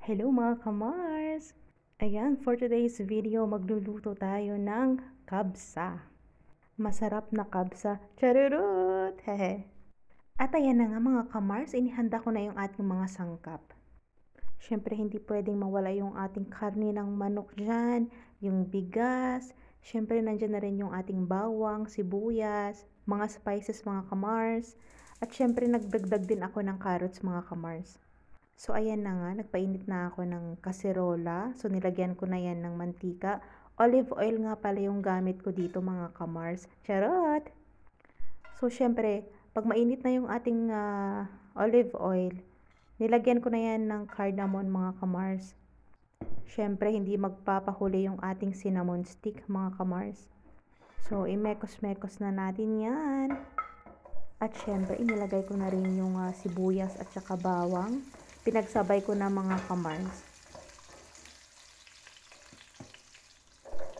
Hello mga kamars! Ayan, for today's video, magluluto tayo ng kabsa. Masarap na kabsa. Charurut! Hehe. At ayan na nga mga kamars, inihanda ko na yung ating mga sangkap. Siyempre, hindi pwedeng mawala yung ating karne ng manok dyan, yung bigas, siyempre nandyan na rin yung ating bawang, sibuyas, mga spices mga kamars, at siyempre nagdagdag din ako ng carrots mga kamars. So, ayan na nga, nagpainit na ako ng kaserola. So, nilagyan ko na yan ng mantika. Olive oil nga pala yung gamit ko dito mga kamars. Charot! So, syempre, pag mainit na yung ating olive oil, nilagyan ko na yan ng cardamom mga kamars. Syempre, hindi magpapahuli yung ating cinnamon stick mga kamars. So, imekos-mekos na natin yan. At syempre, inilagay ko na rin yung sibuyas at saka bawang. Pinagsabay ko na mga kamars.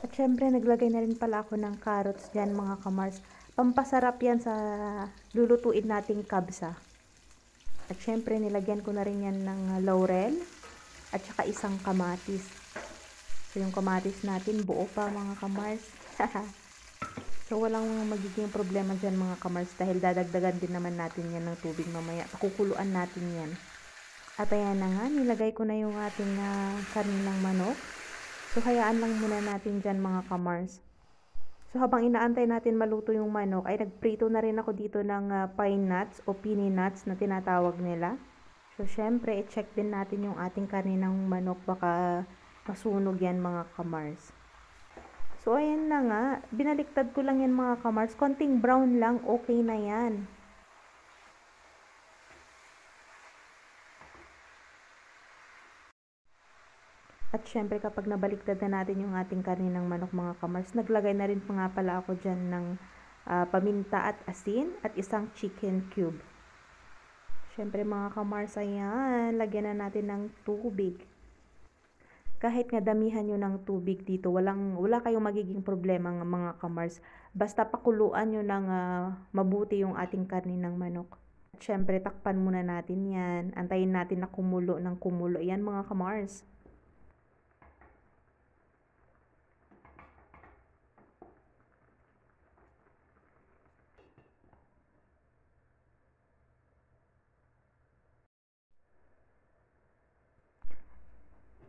At syempre, naglagay na rin pala ako ng carrots dyan mga kamars. Pampasarap yan sa lulutuin nating kabsa. At syempre, nilagyan ko na rin yan ng laurel at saka isang kamatis. So, yung kamatis natin, buo pa mga kamars. So, walang magiging problema dyan mga kamars dahil dadagdagan din naman natin yan ng tubig mamaya. Pakukuluan natin yan. At ayan na nga, nilagay ko na yung ating karne ng manok. So, hayaan lang muna natin dyan mga kamars. So, habang inaantay natin maluto yung manok, ay nagprito na rin ako dito ng pine nuts o pini nuts na tinatawag nila. So, syempre, i-check din natin yung ating karne ng manok. Baka masunog yan mga kamars. So, ayan na nga. Binaliktad ko lang yan mga kamars. Konting brown lang, okay na yan. At syempre kapag nabaliktad na natin yung ating karne ng manok mga kamars, naglagay na rin pa nga pala ako dyan ng paminta at asin at isang chicken cube. Syempre mga kamars, ayan, lagyan na natin ng tubig. Kahit nga damihan nyo ng tubig dito, wala kayong magiging problema ng mga kamars. Basta pakuluan nyo ng mabuti yung ating karne ng manok. At syempre takpan muna natin yan. Antayin natin na kumulo ng kumulo. Yan mga kamars.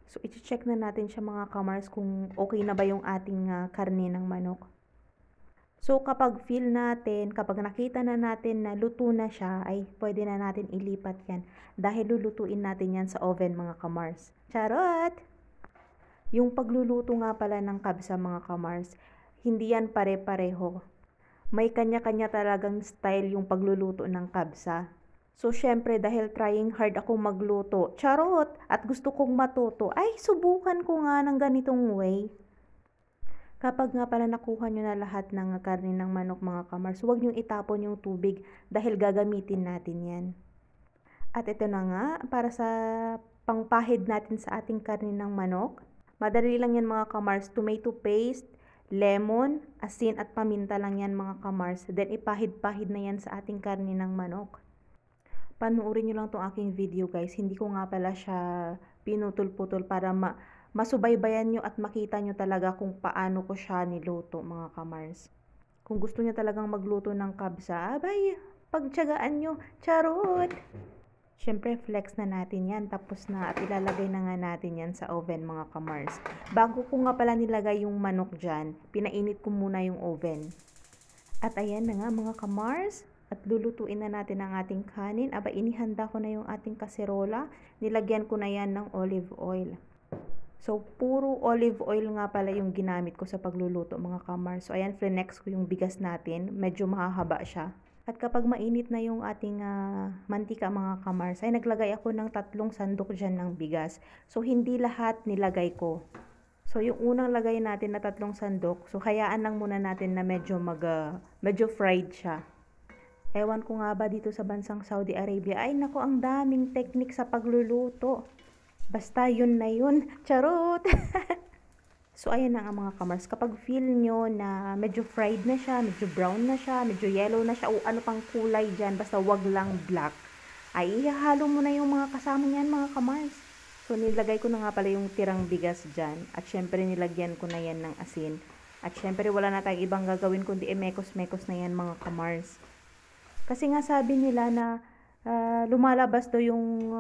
So, i-check na natin siya mga kamars kung okay na ba yung ating karne ng manok. So, kapag feel natin, kapag nakita na natin na luto na siya, ay pwede na natin ilipat yan. Dahil lulutuin natin yan sa oven mga kamars. Charot! Yung pagluluto nga pala ng kabsa mga kamars, hindi yan pare-pareho. May kanya-kanya talagang style yung pagluluto ng kabsa. So, syempre, dahil trying hard akong magluto, charot, at gusto kong matuto, ay, subukan ko nga ng ganitong way. Kapag nga pala nakuha nyo na lahat ng karne ng manok mga kamars, huwag nyo itapon yung tubig dahil gagamitin natin yan. At ito na nga, para sa pangpahid natin sa ating karne ng manok, madali lang yan mga kamars, tomato paste, lemon, asin at paminta lang yan mga kamars. Then ipahid-pahid na yan sa ating karne ng manok. Panuorin nyo lang tong aking video guys. Hindi ko nga pala siya pinutol-putol para masubaybayan nyo at makita nyo talaga kung paano ko siya niluto mga kamars. Kung gusto nyo talagang magluto ng kabsa, abay, pagtyagaan nyo. Charot! Siyempre, flex na natin yan. Tapos na at ilalagay na nga natin yan sa oven mga kamars. Bago ko nga pala nilagay yung manok dyan, pinainit ko muna yung oven. At ayan na nga mga kamars. At lulutuin na natin ang ating kanin. Aba, inihanda ko na yung ating kaserola. Nilagyan ko na yan ng olive oil. So, puro olive oil nga pala yung ginamit ko sa pagluluto mga kamars. So, ayan, flenex ko yung bigas natin. Medyo mahahaba siya. At kapag mainit na yung ating mantika mga kamars, ay naglagay ako ng 3 sandok dyan ng bigas. So, hindi lahat nilagay ko. So, yung unang lagay natin na 3 sandok, so hayaan lang muna natin na medyo fried siya. Ewan ko nga ba dito sa bansang Saudi Arabia, ay naku, ang daming technique sa pagluluto. Basta yun na yun. Charot! So, ayan na nga mga kamars. Kapag feel nyo na medyo fried na siya, medyo brown na siya, medyo yellow na siya, o ano pang kulay dyan, basta wag lang black, ay ihahalo mo na yung mga kasama niyan mga kamars. So, nilagay ko na nga pala yung tirang bigas dyan. At syempre, nilagyan ko na yan ng asin. At syempre, wala na tayong ibang gagawin kundi mekos-mekos na yan mga kamars. Kasi nga sabi nila na lumalabas daw yung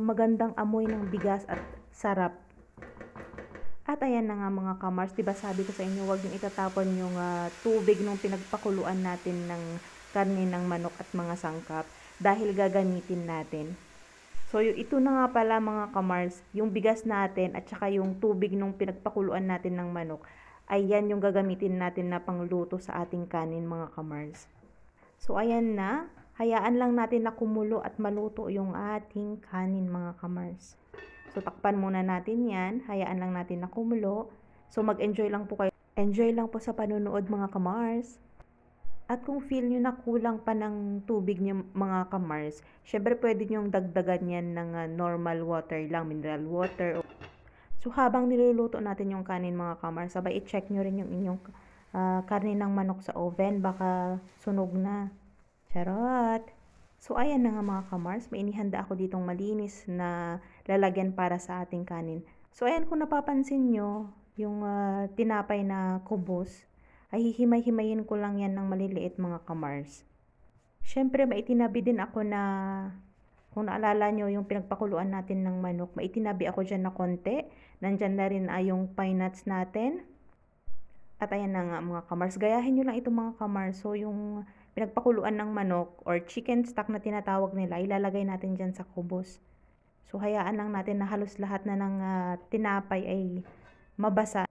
magandang amoy ng bigas at sarap. At ayan na nga mga kamars, diba sabi ko sa inyo, huwag yung itatapon yung tubig nung pinagpakuluan natin ng karne ng manok at mga sangkap dahil gagamitin natin. So, ito na nga pala mga kamars, yung bigas natin at saka yung tubig nung pinagpakuluan natin ng manok, ay yan yung gagamitin natin na pangluto sa ating kanin mga kamars. So, ayan na, hayaan lang natin na kumulo at maluto yung ating kanin mga kamars. So, takpan muna natin yan, hayaan lang natin na kumulo. So, mag-enjoy lang po kayo. Enjoy lang po sa panunood mga kamars. At kung feel nyo na kulang pa ng tubig nyo mga kamars, syempre pwede nyo dagdagan yan ng normal water lang, mineral water. So habang niluluto natin yung kanin mga kamars, sabay i-check nyo rin yung inyong karne ng manok sa oven, baka sunog na. Charot! So ayan na nga mga kamars, may inihanda ako ditong malinis na lalagyan para sa ating kanin. So ayan, kung napapansin nyo, yung tinapay na kubos, ay hihimay-himayin ko lang yan ng maliliit mga kamars. Syempre, maitinabi din ako na, kung naalala nyo yung pinagpakuluan natin ng manok, maitinabi ako dyan na konti. Nandyan na rin yung pine nuts natin. At ayan na nga mga kamars, gayahin nyo lang ito mga kamars. So, yung pinagpakuluan ng manok or chicken stock na tinatawag nila, ilalagay natin dyan sa kubos. So, hayaan lang natin na halos lahat na ng tinapay ay mabasa.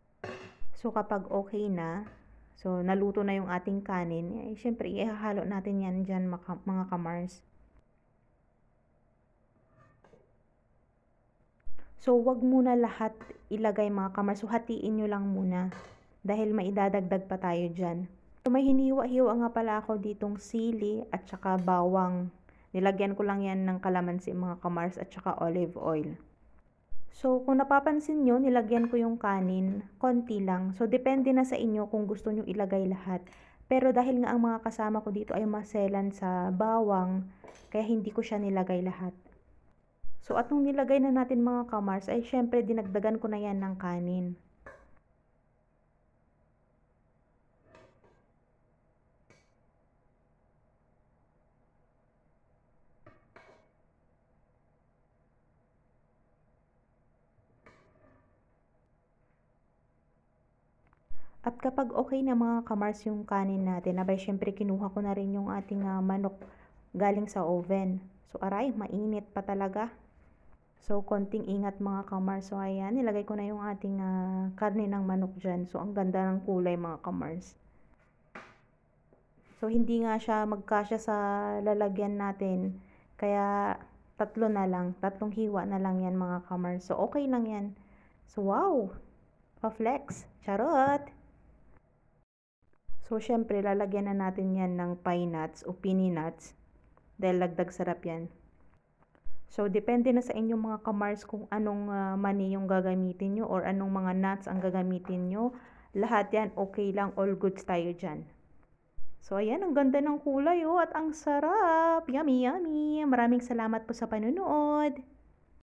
So, kapag okay na, so, naluto na yung ating kanin, eh, syempre, ihahalo natin yan dyan mga kamars. So, wag muna lahat ilagay mga kamars. So, hatiin nyo lang muna. Dahil maidadagdag pa tayo dyan. So, may hiniwa-hiwa nga pala ako ditong sili at saka bawang. Nilagyan ko lang yan ng kalamansi mga kamars at saka olive oil. So, kung napapansin nyo, nilagyan ko yung kanin, konti lang. So, depende na sa inyo kung gusto nyo ilagay lahat. Pero dahil nga ang mga kasama ko dito ay maselan sa bawang, kaya hindi ko siya nilagay lahat. So, at nung nilagay na natin mga kamars, ay syempre dinagdagan ko na yan ng kanin. At kapag okay na mga kamars yung kanin natin, abay syempre kinuha ko na rin yung ating manok galing sa oven. So aray, mainit pa talaga. So konting ingat mga kamars. So ayan, nilagay ko na yung ating karne ng manok dyan. So ang ganda ng kulay mga kamars. So hindi nga siya magkasya sa lalagyan natin. Kaya tatlo na lang, tatlong hiwa na lang yan mga kamars. So okay lang yan. So wow, pa-flex, charot! So, syempre, lalagyan na natin yan ng pine nuts o pini nuts dahil lagdag sarap yan. So, depende na sa inyong mga kamars kung anong mani yung gagamitin nyo or anong mga nuts ang gagamitin nyo. Lahat yan, okay lang, all goods tayo dyan. So, ayan, ang ganda ng kulay at ang sarap. Yummy, yummy. Maraming salamat po sa panunood.